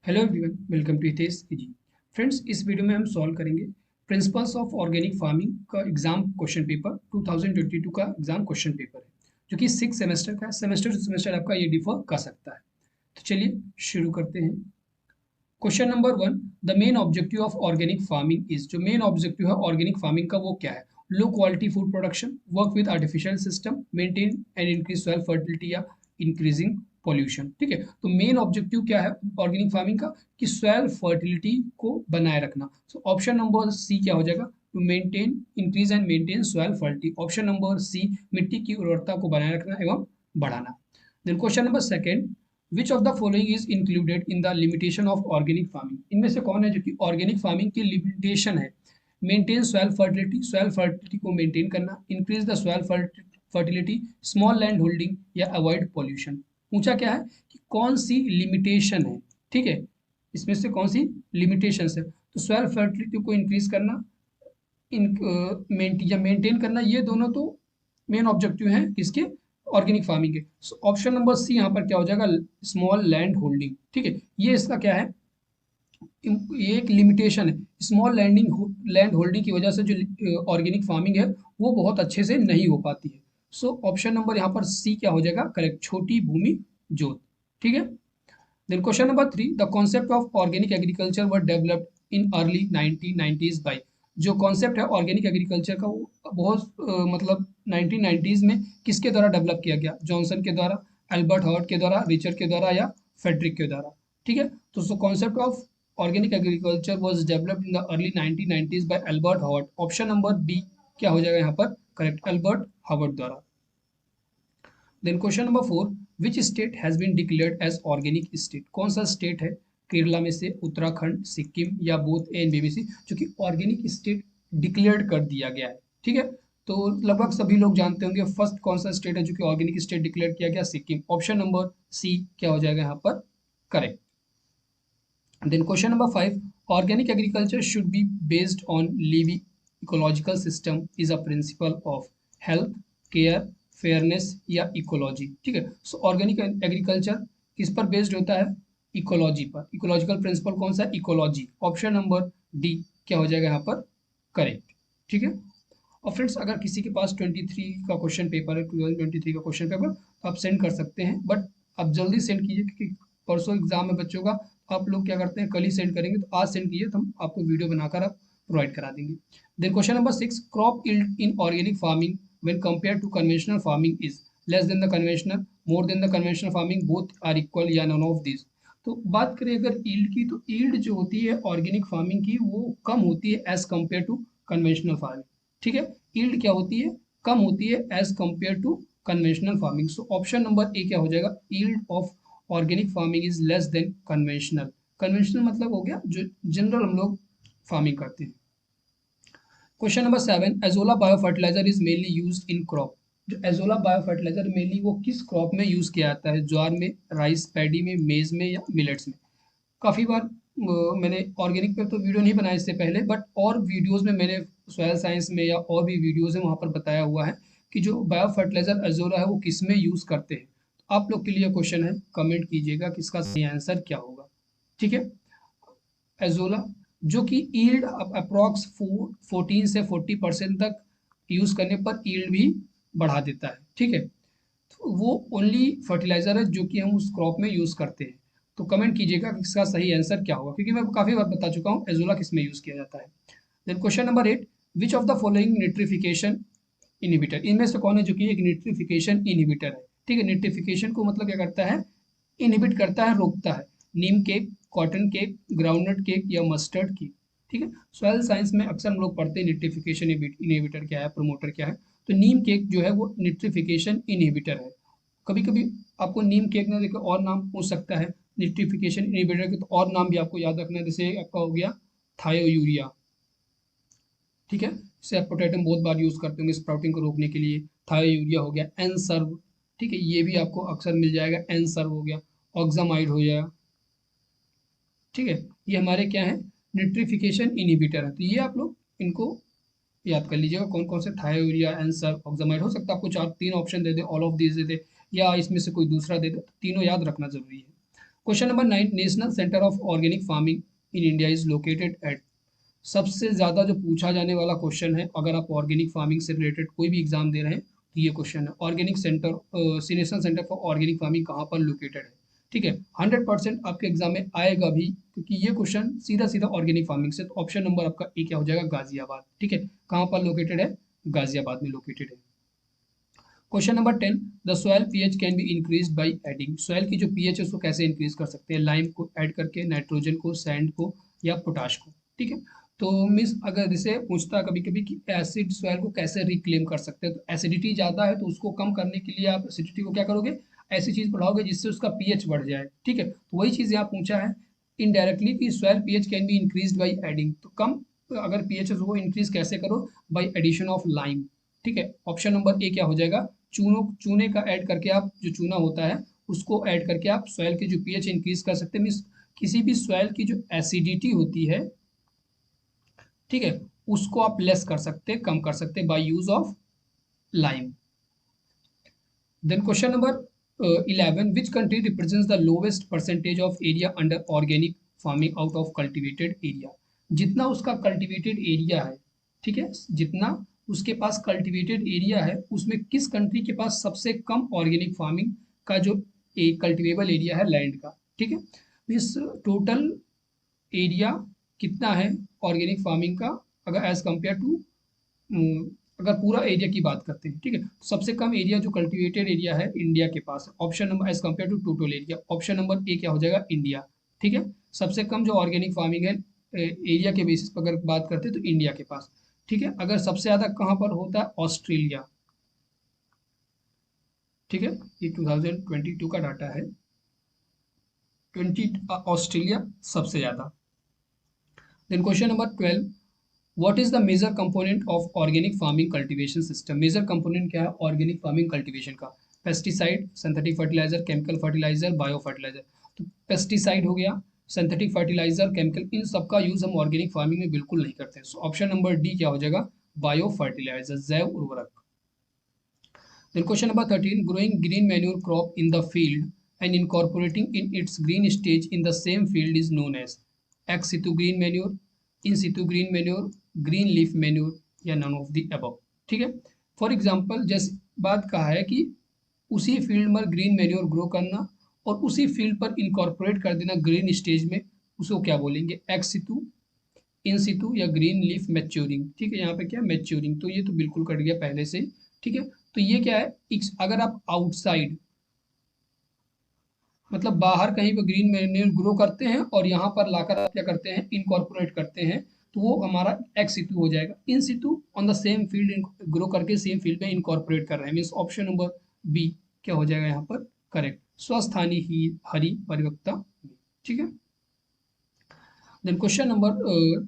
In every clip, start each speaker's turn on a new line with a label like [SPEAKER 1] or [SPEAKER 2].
[SPEAKER 1] Hello everyone, welcome to Hitesh ji. Friends, इस video में हम सॉल्व करेंगे प्रिंसिपल्स ऑफ ऑर्गेनिक फार्मिंग का एग्जाम क्वेश्चन पेपर 2022 का एग्जाम क्वेश्चन पेपर है, जो कि 6 सेमेस्टर का है। सेमेस्टर टू सेमेस्टर आपका ये डिफर कर सकता है। तो चलिए शुरू करते हैं। Question number 1, the main objective of organic farming is. जो मेन ऑब्जेक्टिव है ऑर्गेनिक फार्मिंग का वो क्या है? Low quality food production, work with artificial system, maintain and increase soil fertility या इंक्रीजिंग पॉल्यूशन। ठीक है, तो मेन ऑब्जेक्टिव क्या है ऑर्गेनिक फार्मिंग का? कि सॉइल फर्टिलिटी को बनाए रखना। सो ऑप्शन नंबर सी क्या हो जाएगा? To maintain, increase and maintain soil fertility. Option number C, मिट्टी की उर्वरता को बनाए रखना एवं बढ़ाना। Then question number second, which of the following is included in the limitation of organic farming. इनमें से कौन है जो कि ऑर्गेनिक फार्मिंग की लिमिटेशन है? Maintain soil fertility, soil fertility को मेंटेन करना, increase the soil fertility, small land holding या अवॉइड पॉल्यूशन। पूछा क्या है कि कौन सी लिमिटेशन है। ठीक है, इसमें से कौन सी लिमिटेशन है? तो सॉइल फर्टिलिटी को इंक्रीज करना, या मेंटेन करना, ये दोनों तो मेन ऑब्जेक्टिव हैं किसके? ऑर्गेनिक फार्मिंग के। सो ऑप्शन नंबर सी यहाँ पर क्या हो जाएगा? Small land holding. ठीक है, ये इसका क्या है? ये एक लिमिटेशन है। स्मॉल लैंड होल्डिंग की वजह से जो ऑर्गेनिक फार्मिंग है वो बहुत अच्छे से नहीं हो पाती है। सो ऑप्शन नंबर यहाँ पर सी क्या हो जाएगा? करेक्ट, छोटी भूमि जोत। ठीक है। Then question number 3, the concept of organic agriculture were developed in early 1990s by. जो कॉन्सेप्ट है ऑर्गेनिक एग्रीकल्चर का वो बहुत मतलब 1990s में किसके द्वारा डेवलप किया गया? जॉनसन के द्वारा, एल्बर्ट हॉवर्ड के द्वारा, रिचर्ड के द्वारा या फेडरिक के द्वारा। ठीक है, तो concept of organic agriculture was developed in the early 1990s by Albert Howard. Option number B क्या हो जाएगा यहाँ पर? करेक्ट, एल्बर्ट हॉवर्ड द्वारा। Then question number 4, which state has been declared as organic state. कौन सा स्टेट है केरला में से, उत्तराखंड, सिक्किम या बोथ ए एंड बीबीसी, जो कि ऑर्गेनिक स्टेट डिक्लेयर्ड कर दिया गया है? ठीक है, तो लगभग सभी लोग जानते होंगे फर्स्ट कौन सा स्टेट है जो कि ऑर्गेनिक स्टेट डिक्लेयर किया गया? सिक्किम। ऑप्शन नंबर सी क्या हो जाएगा यहाँ पर? Correct. Then question number 5, organic agriculture should be based on living ecological system is a principle of health, care, fairness या इकोलॉजी। ठीक है, सो ऑर्गेनिक एग्रीकल्चर किस पर बेस्ड होता है? इकोलॉजी पर। इकोलॉजिकल प्रिंसिपल कौन सा? इकोलॉजी। ऑप्शन नंबर डी क्या हो जाएगा यहाँ पर? करेक्ट। ठीक है, और फ्रेंड्स अगर किसी के पास 23 का क्वेश्चन पेपर है, 2023 का क्वेश्चन पेपर, तो आप सेंड कर सकते हैं, बट आप जल्दी सेंड कीजिए क्योंकि परसों एग्जाम है बच्चों का। आप लोग क्या करते हैं, कल ही सेंड करेंगे, तो आज सेंड कीजिए तो हम आपको वीडियो बनाकर आप प्रोवाइड करा देंगे। Then question number 6, crop yield in organic farming when compare to conventional farming is less than the conventional, more than the conventional farming, both are equal या नन ऑफ दिस। तो बात करें अगर yield की, तो yield जो होती है ऑर्गेनिक फार्मिंग की वो कम होती है as compare to conventional farming. ठीक है, ईल्ड क्या होती है? कम होती है as compare to conventional farming. So option number A क्या हो जाएगा? Yield of organic farming is less than conventional. Conventional मतलब हो गया जो जनरल हम लोग फार्मिंग करते हैं। Question number 7, azolla bio fertilizer is mainly use in crop. जो एजोला बायो फर्टिलाइजर मेनली वो किस क्रॉप में यूज किया जाता है? ज्वार में, राइस पैडी में, मेज में या मिलेट्स में? काफ़ी बार मैंने ऑर्गेनिक पे तो वीडियो नहीं बनाया इससे पहले, बट और वीडियोस में मैंने सॉयल साइंस में या और भी वीडियोस है वहाँ पर बताया हुआ है कि जो बायो फर्टिलाइजर एजोला है वो किस में यूज़ करते हैं। तो आप लोग के लिए क्वेश्चन है, कमेंट कीजिएगा कि इसका सही आंसर क्या होगा। ठीक है, एजोला जो कि ईल्ड अप्रॉक्स 14 से 40% तक यूज़ करने पर ईल्ड भी बढ़ा देता है। ठीक है, तो वो ओनली फर्टिलाइजर है जो कि हम उस क्रॉप में यूज़ करते हैं। तो कमेंट कीजिएगा कि इसका सही आंसर क्या होगा, क्योंकि मैं काफ़ी बार बता चुका हूँ एजोला किस में यूज़ किया जाता है। Then question number 8, which of the following nitrification inhibitor. इनमें से कौन है जो कि एक न्यूट्रिफिकेशन इनहिबिटर है? ठीक है, न्यूट्रिफिकेशन को मतलब क्या करता है? इनहिबिट करता है, रोकता है। Neem cake, cotton cake, groundnut cake या मस्टर्ड केक। ठीक है, सॉइल साइंस में अक्सर हम लोग पढ़ते हैं न्यूट्रिफिकेशन इनहिबिटर क्या है, प्रमोटर क्या है। तो नीम केक जो है वो न्यूट्रिफिकेशन इनहिबिटर है। कभी कभी आपको नीम केक ना देखो और नाम पूछ सकता है न्यूट्रिफिकेशन इनहिबिटर के, तो और नाम भी आपको याद रखना है। जैसे आपका हो गया थायोयूरिया। ठीक है, इसे आप पोटैटो में बहुत बार यूज करते होंगे स्प्राउटिंग को रोकने के लिए। थायोयूरिया हो गया, एन सर्व। ठीक है, ये भी आपको अक्सर मिल जाएगा, एन सर्व हो गया, ऑक्सामाइड हो जाएगा। ठीक है, ये हमारे क्या है? न्यूट्रिफिकेशन इनहिबिटर है। तो ये आप लोग इनको याद कर लीजिएगा कौन कौन से थायोयूरिया, एन सर्व, ऑक्सामाइड। हो सकता है आपको चार तीन ऑप्शन दे दे, ऑल ऑफ दीज दे दे, या इसमें से कोई दूसरा दे दे, तो तीनों याद रखना जरूरी है। Question number 9, national centre of organic farming in India is located at. सबसे ज्यादा जो पूछा जाने वाला क्वेश्चन है, अगर आप ऑर्गेनिक फार्मिंग से रिलेटेड कोई भी एग्जाम दे रहे हैं तो ये क्वेश्चन है, organic centre, national centre for organic farming कहाँ पर लोकेटेड है। ठीक है, 100% आपके एग्जाम में आएगा भी, क्योंकि ये क्वेश्चन सीधा सीधा ऑर्गेनिक फार्मिंग से। तो ऑप्शन नंबर आपका ए क्या हो जाएगा, गाजियाबाद। ठीक है, कहाँ पर लोकेटेड है, गाजियाबाद में लोकेटेड है। Question number 10, the soil pH can be increase by adding. Soil की जो पीएच है उसको कैसे इंक्रीज कर सकते हैं, लाइम को ऐड करके, नाइट्रोजन को, सैंड को, या पोटाश को। ठीक है, तो मिस अगर इसे पूछता कभी कभी कि एसिड सॉइल को कैसे रिक्लेम कर सकते हैं, तो एसिडिटी ज़्यादा है तो उसको कम करने के लिए आप एसिडिटी को क्या करोगे, ऐसी चीज़ बढ़ाओगे जिससे उसका पीएच बढ़ जाए। ठीक है, तो वही चीज़ यहाँ पूछा है इनडायरेक्टली कि soil pH can be increase by adding, तो कम अगर पीएच है तो वो इंक्रीज कैसे करो, बाय एडिशन ऑफ लाइम। ठीक है, ऑप्शन नंबर ए क्या हो जाएगा, चूने का ऐड करके, आप जो चूना होता है उसको ऐड करके आप सॉइल की जो पीएच इंक्रीज कर सकते हैं। मीन्स किसी भी सॉइल की जो एसिडिटी होती है, ठीक है, उसको आप लेस कर सकते हैं, कम कर सकते हैं by use of lime. Then question number 11, which country represents the lowest percentage of area under organic farming out of cultivated area. जितना उसका कल्टिवेटेड एरिया है, ठीक है, जितना उसके पास कल्टिवेटेड एरिया है, उसमें किस कंट्री के पास सबसे कम ऑर्गेनिक फार्मिंग का जो एक कल्टिवेबल एरिया है लैंड का। ठीक है, मीन्स टोटल एरिया कितना है ऑर्गेनिक फार्मिंग का, अगर एज कंपेयर टू, अगर पूरा एरिया की बात करते हैं। ठीक है, तो सबसे कम एरिया जो कल्टिवेटेड एरिया है इंडिया के पास है, option number as compare to total area, option number A क्या हो जाएगा, इंडिया। ठीक है, सबसे कम जो ऑर्गेनिक फार्मिंग है एरिया के बेसिस पर अगर बात करते हैं तो इंडिया के पास। ठीक है, अगर सबसे ज़्यादा कहाँ पर होता है, ऑस्ट्रेलिया। ठीक है, ये 2022 का डाटा है, ऑस्ट्रेलिया सबसे ज़्यादा। Then question number 12, what is the major component of organic farming cultivation system. Major component क्या है ऑर्गेनिक फार्मिंग कल्टीवेशन का, pesticide, synthetic fertilizer, chemical fertilizer, bio fertilizer. तो पेस्टिसाइड हो गया, सिंथेटिक फर्टिलाइजर, केमिकल, इन सबका यूज हम ऑर्गेनिक फार्मिंग में बिल्कुल नहीं करते हैं। सो ऑप्शन नंबर डी क्या हो जाएगा, बायो फर्टिलाइजर, जैव उर्वरक। Then question number 13, growing green manure crop in the field and incorporating in its green stage in the same field is known as ex situ green manure, in situ green manure, green leaf manure, या none of the above। ठीक है, for example जैसे बात कहा है कि उसी field में ग्रीन मैन्योर ग्रो करना और उसी फील्ड पर इनकॉर्पोरेट कर देना ग्रीन स्टेज में, उसको क्या बोलेंगे, एक्स सितु, इन सितु, या ग्रीन लीफ मैच्योरिंग। ठीक है, यहाँ पे क्या मैच्योरिंग, तो ये तो बिल्कुल कट गया पहले से ही। ठीक है, तो ये क्या है, अगर आप आउटसाइड मतलब बाहर कहीं पर ग्रीन मैन्योर ग्रो करते हैं और यहाँ पर लाकर आप क्या करते हैं, इनकॉर्पोरेट करते हैं, तो वो हमारा एक्स सितु हो जाएगा। In situ on the same field grow करके सेम फील्ड में इनकॉर्पोरेट कर रहे हैं, मीन्स ऑप्शन नंबर बी क्या हो जाएगा यहाँ पर करेक्ट, स्वस्थानी ही हरी परिपक्वता। ठीक है, then question number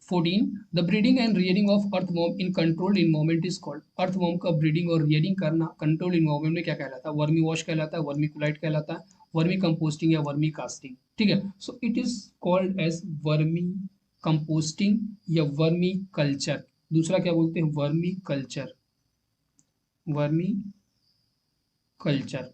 [SPEAKER 1] 14, the breeding and rearing of earthworm in controlled environment is called. Earthworm का ब्रीडिंग और रियरिंग करना कंट्रोल्ड इन्वायरमेंट में क्या कहलाता है, वर्मी वॉश कहलाता है, वर्मी कुलाइट कहलाता है, वर्मी कंपोस्टिंग या वर्मी कास्टिंग। ठीक है, so it is called as vermicomposting या वर्मी कल्चर। दूसरा क्या बोलते हैं, वर्मी कल्चर, वर्मी कल्चर।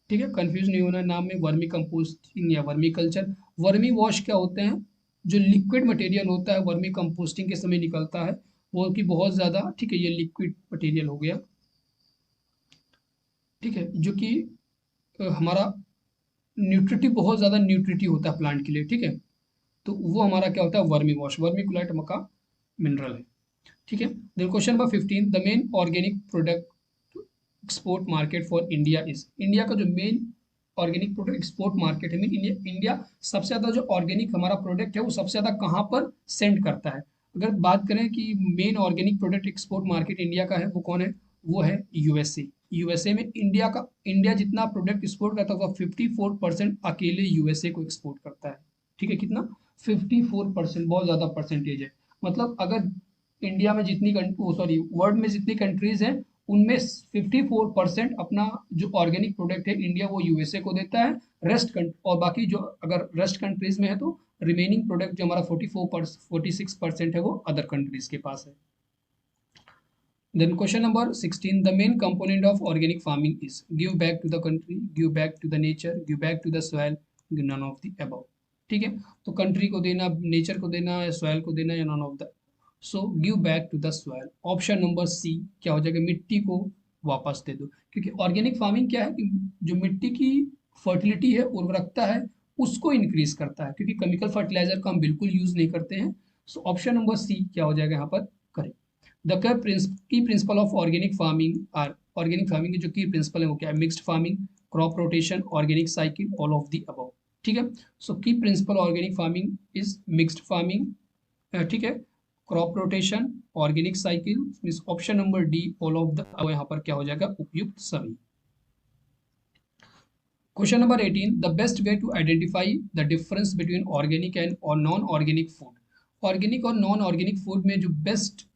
[SPEAKER 1] ठीक है, कंफ्यूज नहीं होना नाम में, वर्मी कंपोस्टिंग या वर्मी कल्चर। वर्मी वॉश क्या होते हैं, जो लिक्विड मटेरियल होता है वर्मी कंपोस्टिंग के समय निकलता है, वो कि बहुत ज़्यादा, ठीक है, ये लिक्विड मटेरियल हो गया। ठीक है, जो कि हमारा न्यूट्रिटिव, बहुत ज़्यादा न्यूट्रिटिव होता है प्लांट के लिए। ठीक है, तो वो हमारा क्या होता है, वर्मी वॉश, वर्मी कुलाइट का मिनरल है। ठीक है, then question number 15, the main organic product export market for India is. India का जो main organic product export market है, मीन इंडिया सबसे ज़्यादा जो ऑर्गेनिक हमारा प्रोडक्ट है वो सबसे ज़्यादा कहाँ पर सेंड करता है। अगर बात करें कि main organic product export market India का है, वो कौन है, वो है यूएसए। यूएसए में इंडिया जितना प्रोडक्ट एक्सपोर्ट करता है, 54% अकेले यूएसए को एक्सपोर्ट करता है। ठीक है, कितना, 54%, बहुत ज़्यादा परसेंटेज है। मतलब अगर इंडिया में जितनी सॉरी वर्ल्ड में जितनी कंट्रीज हैं उनमें 54% अपना जो ऑर्गेनिक प्रोडक्ट है इंडिया वो यूएसए को देता है। और बाकी जो अगर रेस्ट कंट्रीज में है तो रिमेनिंग प्रोडक्ट जो हमारा 46% है वो अदर कंट्रीज के पास है। Then question number 16, the main component of organic farming is give back to the country, give back to the nature, give back to the soil, none of the above. ठीक है, तो country को देना, nature को देना, या soil को देना, या none of the. So give back to the soil. Option number C क्या हो जाएगा, मिट्टी को वापस दे दो। क्योंकि ऑर्गेनिक फार्मिंग क्या है कि जो मिट्टी की फर्टिलिटी है, उर्वरकता है, उसको इंक्रीज करता है, क्योंकि केमिकल फर्टिलाइजर का हम बिल्कुल यूज नहीं करते हैं। सो ऑप्शन नंबर सी क्या हो जाएगा यहाँ पर correct. The key principle of organic farming are, organic farming के जो की प्रिंसिपल है वो क्या है, mixed farming, crop rotation, organic cycle, all of the above. ठीक है, so key principle organic farming is mixed farming, ठीक है, crop rotation, organic cycle, means option number D all of the above यहाँ पर क्या हो जाएगा, उपयुक्त सभी। Question number 18, the best way to identify the difference between organic and और नॉन ऑर्गेनिक फूड। ऑर्गेनिक और नॉन ऑर्गेनिक फूड में जो बेस्ट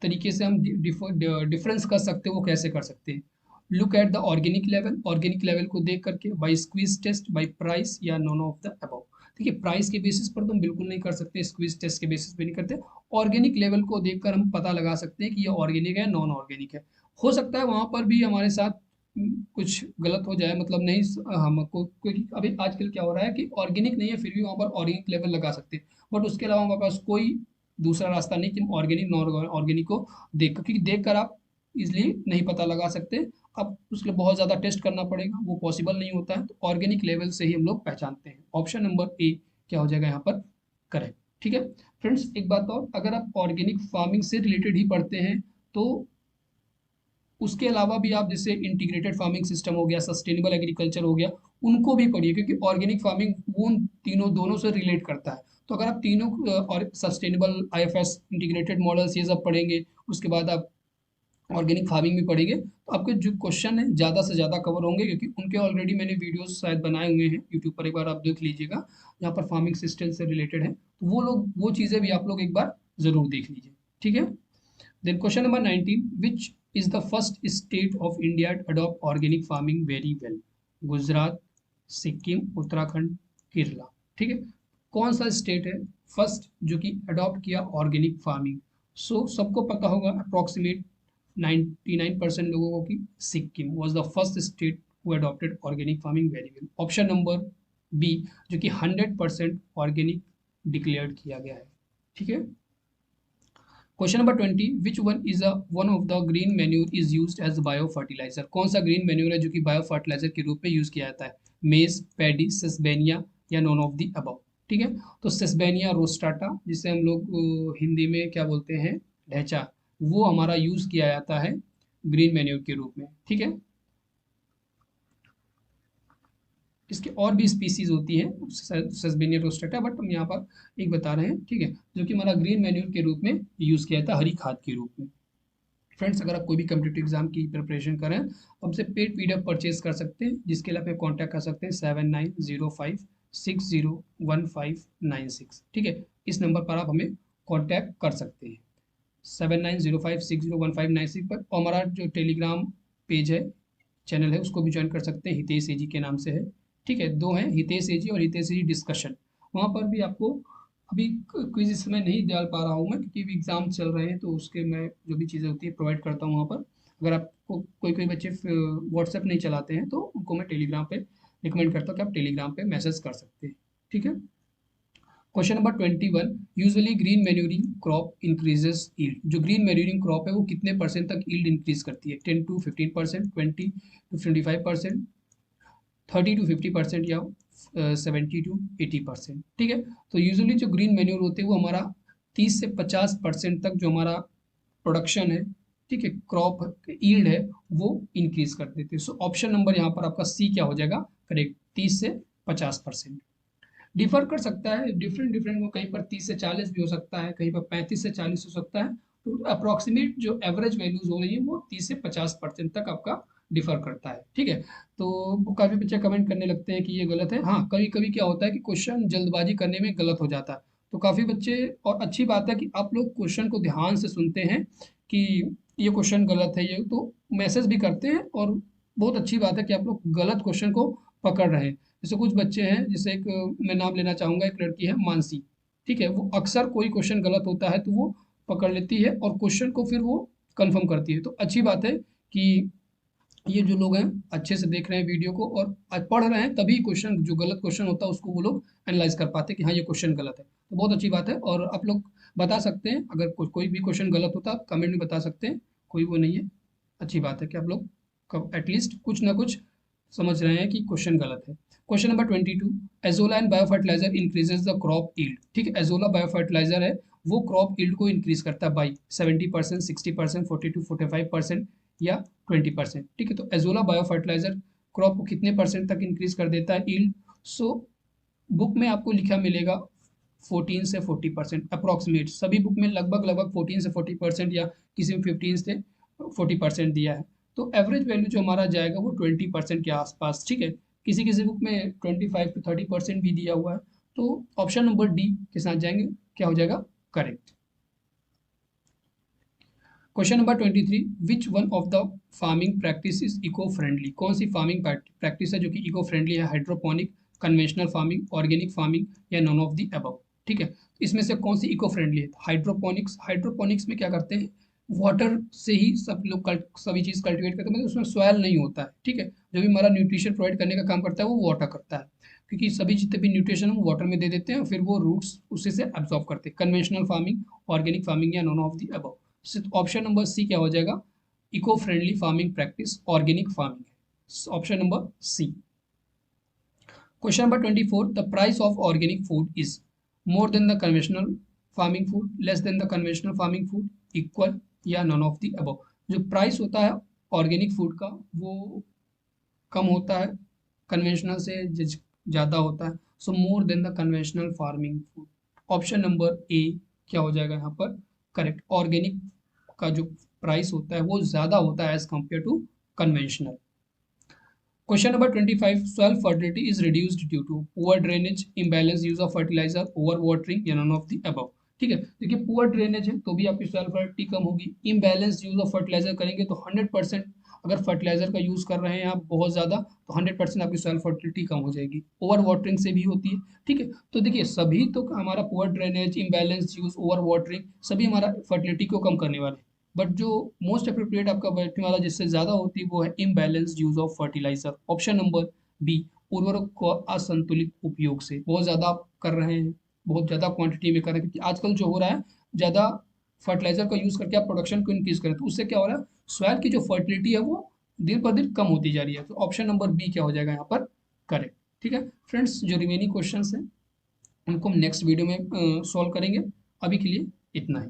[SPEAKER 1] तरीके से हम डिफरेंस कर सकते हैं वो कैसे कर सकते हैं। Look at the organic level, organic level को देख करके, by squeeze test, by price, या नॉन ऑफ द अबव। देखिए, प्राइस के बेसिस पर तो हम बिल्कुल नहीं कर सकते, स्क्वीज टेस्ट के बेसिस पे नहीं करते। ऑर्गेनिक लेवल को देखकर हम पता लगा सकते हैं कि ये ऑर्गेनिक है, नॉन ऑर्गेनिक है। हो सकता है वहां पर भी हमारे साथ कुछ गलत हो जाए, मतलब नहीं हमको, क्योंकि अभी आजकल क्या हो रहा है कि ऑर्गेनिक नहीं है फिर भी वहां पर ऑर्गेनिक लेवल लगा सकते हैं। बट उसके अलावा हमारे पास कोई दूसरा रास्ता नहीं कि हम ऑर्गेनिक नॉन ऑर्गेनिक को देख, क्योंकि देख कर आप इजिली नहीं पता लगा सकते। अब उसके लिए बहुत ज़्यादा टेस्ट करना पड़ेगा, वो पॉसिबल नहीं होता है। तो ऑर्गेनिक लेवल से ही हम लोग पहचानते हैं। ऑप्शन नंबर ए क्या हो जाएगा यहाँ पर करेक्ट। ठीक है फ्रेंड्स, एक बात और, अगर आप ऑर्गेनिक फार्मिंग से रिलेटेड ही पढ़ते हैं तो उसके अलावा भी आप जैसे इंटीग्रेटेड फार्मिंग सिस्टम हो गया, सस्टेनेबल एग्रीकल्चर हो गया, उनको भी पढ़िए, क्योंकि ऑर्गेनिक फार्मिंग वो उन तीनों दोनों से रिलेट करता है। तो अगर आप तीनों और सस्टेनेबल, आईएफएस, इंटीग्रेटेड मॉडल्स ये सब पढ़ेंगे, उसके बाद आप ऑर्गेनिक फार्मिंग भी पढ़ेंगे, तो आपके जो क्वेश्चन है ज़्यादा से ज़्यादा कवर होंगे, क्योंकि उनके ऑलरेडी मैंने वीडियोस शायद बनाए हुए हैं यूट्यूब पर, एक बार आप देख लीजिएगा, जहाँ पर फार्मिंग सिस्टम से रिलेटेड है, तो वो लोग वो चीज़ें भी आप लोग एक बार ज़रूर देख लीजिए। ठीक है, then question number 19, which is the first state of India to adopt organic farming very well? Gujarat, Sikkim, Uttarakhand, Kerala. ठीक है, कौन सा स्टेट है फर्स्ट जो कि अडॉप्ट किया ऑर्गेनिक फार्मिंग। सो सबको पता होगा अप्रोक्सीमेट 99% लोगों को कि Sikkim was the first state who adopted organic farming very well. Option number B जो कि 100% ऑर्गेनिक डिक्लेयर्ड किया गया है। ठीक है, question number 20, which one of the green manure is used as bio fertilizer. कौन सा ग्रीन मैन्यूर है जो कि बायो फर्टिलाइजर के रूप में यूज किया जाता है। मेज, पैडी, सेस्बेनिया, या नॉन ऑफ द अबव। ठीक है, तो सेस्बेनिया रोस्टाटा, जिसे हम लोग हिंदी में क्या बोलते हैं, ढैचा, वो हमारा यूज किया जाता है ग्रीन मैन्यूर के रूप में। ठीक है, इसके और भी स्पीसीज होती है सेस्बेनिया रोस्टाटा, बट हम यहाँ पर एक बता रहे हैं। ठीक है, जो कि हमारा ग्रीन मैन्यूर के रूप में यूज किया जाता है, हरी खाद के रूप में। फ्रेंड्स, अगर आप कोई भी कम्पिटेटिव एग्जाम की प्रिपरेशन करें, हमसे पेड पीडीएफ परचेज कर सकते हैं, जिसके लिए आप कॉन्टैक्ट कर सकते हैं 7905601596। ठीक है, इस नंबर पर आप हमें कॉन्टैक्ट कर सकते हैं 7905601596 पर। और हमारा जो टेलीग्राम पेज है, चैनल है, उसको भी ज्वाइन कर सकते हैं, हितेश एजी के नाम से है। ठीक है, दो हैं, हितेश एजी और हितेश एजी डिस्कशन। वहाँ पर भी आपको अभी क्विज इस समय नहीं डाल पा रहा हूँ मैं, क्योंकि भी एग्जाम चल रहे हैं, तो उसके मैं जो भी चीज़ें होती है प्रोवाइड करता हूँ वहाँ पर। अगर आपको कोई कोई बच्चे व्हाट्सएप नहीं चलाते हैं तो उनको मैं टेलीग्राम पे रिकमेंड करता हूँ कि आप टेलीग्राम पे मैसेज कर सकते हैं। ठीक है, question number 21, usually green manuring crop increases yield. जो ग्रीन मैन्यूरिंग क्रॉप है वो कितने परसेंट तक ईल्ड इंक्रीज करती है। 10 to 15%, 20 to 25%, 30 to 50%, या 70 to 80%। ठीक है, तो यूजुअली जो ग्रीन मैन्योर होते हैं वो हमारा 30 से 50% तक जो हमारा प्रोडक्शन है, ठीक है, क्रॉप ईल्ड है, वो इंक्रीज कर देते हैं। सो ऑप्शन नंबर यहाँ पर आपका सी क्या हो जाएगा करेक्ट, 30 से 50%। डिफर कर सकता है, डिफरेंट डिफरेंट, वो कहीं पर 30 से 40 भी हो सकता है, कहीं पर 35 से 40 हो सकता है। तो अप्रोक्सीमेट जो एवरेज वैल्यूज हो रही है वो 30 से 50% तक आपका डिफर करता है। ठीक है, तो काफ़ी बच्चे कमेंट करने लगते हैं कि ये गलत है। हाँ, कभी कभी क्या होता है कि क्वेश्चन जल्दबाजी करने में गलत हो जाता है, तो काफ़ी बच्चे, और अच्छी बात है कि आप लोग क्वेश्चन को ध्यान से सुनते हैं कि ये क्वेश्चन गलत है, ये तो मैसेज भी करते हैं, और बहुत अच्छी बात है कि आप लोग गलत क्वेश्चन को पकड़ रहे हैं। जैसे कुछ बच्चे हैं, जैसे एक मैं नाम लेना चाहूँगा, एक लड़की है मानसी। ठीक है, वो अक्सर कोई क्वेश्चन गलत होता है तो वो पकड़ लेती है और क्वेश्चन को फिर वो कंफर्म करती है। तो अच्छी बात है कि ये जो लोग हैं अच्छे से देख रहे हैं वीडियो को और पढ़ रहे हैं, तभी क्वेश्चन जो गलत क्वेश्चन होता है उसको वो लोग एनालाइज कर पाते हैं कि हाँ ये क्वेश्चन गलत है। तो बहुत अच्छी बात है। और आप लोग बता सकते हैं अगर कोई भी क्वेश्चन गलत होता है आप कमेंट में बता सकते हैं, कोई वो नहीं है। अच्छी बात है कि आप लोग एटलीस्ट कुछ ना कुछ समझ रहे हैं कि क्वेश्चन गलत है। Question number 22, azolla and bio fertilizer increases the crop yield. ठीक है, एजोला बायो फर्टिलाइजर है, वो क्रॉप यील्ड को इंक्रीज करता है बाई 70%, 60%, 40 to 45% या 20%। ठीक है, तो एजोला बायो फर्टिलाइजर क्रॉप को कितने परसेंट तक इंक्रीज कर देता है यील्ड? सो बुक में आपको लिखा मिलेगा 14 से 40% अप्रोक्सीमेट, सभी बुक में लगभग लगभग 14 से 40% या किसी में 15 से 40% दिया है। तो एवरेज वैल्यू जो हमारा जाएगा वो 20% के आसपास। ठीक है, किसी किसी बुक में 25 to 30% भी दिया हुआ है। तो ऑप्शन नंबर डी के साथ जाएंगे, क्या हो जाएगा correct. Question number 23, which one of the farming practice is eco friendly? कौन सी फार्मिंग प्रैक्टिस है जो कि इको फ्रेंडली है? Hydroponic, conventional farming, organic farming या नॉन ऑफ द अबव? ठीक है, इसमें से कौन सी इको फ्रेंडली है? हाइड्रोपोनिक्स। हाइड्रोपोनिक्स में क्या करते हैं, वाटर से ही सब लोग सभी चीज कल्टिवेट करते हैं, मतलब उसमें सॉयल नहीं होता है। ठीक है, जो भी हमारा न्यूट्रिशन प्रोवाइड करने का काम करता है वो वाटर करता है, क्योंकि सभी जितने भी न्यूट्रिशन वो वाटर में दे देते हैं, फिर वो रूट्स उसी से एब्जॉर्ब करते हैं। कन्वेंशनल फार्मिंग, ऑर्गेनिक फार्मिंग या none of the above? Option number C क्या हो जाएगा, eco friendly farming practice organic farming है, option number C. Question number 24, the price of organic food is more than the conventional farming food, less than the conventional farming food, equal या none of the above? जो price होता है organic food का वो कम होता है, conventional से ज़्यादा होता है। So more than the conventional farming food, option number A क्या हो जाएगा यहाँ पर करेक्ट। ऑर्गेनिक का जो प्राइस होता है वो ज़्यादा होता है as compare to conventional. Question number 25, soil fertility is reduced due to poor drainage, imbalance use of fertilizer, over watering या नॉन ऑफ द अबव? ठीक है, देखिए पुअर ड्रेनेज है तो भी आपकी सॉइल फर्टिलिटी कम होगी। इम्बैलेंस यूज ऑफ फर्टिलाइजर करेंगे तो 100%, अगर फर्टिलाइजर का यूज कर रहे हैं आप बहुत ज्यादा तो 100% आपकी सॉइल फर्टिलिटी कम हो जाएगी। ओवर वाटरिंग से भी होती है। ठीक है, तो देखिए सभी तो हमारा poor drainage, imbalance use, over watering सभी हमारा फर्टिलिटी को कम करने वाले हैं। बट जो मोस्ट अप्रोप्रिएट आपका बैठने वाला जिससे ज्यादा होती है वो है imbalanced use of fertilizer, option number B. उर्वरक को असंतुलित उपयोग से बहुत ज्यादा आप कर रहे हैं, बहुत ज्यादा क्वांटिटी में कर रहे हैं, क्योंकि आजकल जो हो रहा है ज्यादा फर्टिलाइजर का यूज करके आप प्रोडक्शन को इंक्रीज करें तो उससे क्या हो रहा है, सॉइल की जो फर्टिलिटी है वो दिन पर दिन कम होती जा रही है। तो ऑप्शन नंबर बी क्या हो जाएगा यहाँ पर करेक्ट। ठीक है फ्रेंड्स, जो रिमेनिंग क्वेश्चंस हैं उनको हम नेक्स्ट वीडियो में सॉल्व करेंगे। अभी के लिए इतना ही।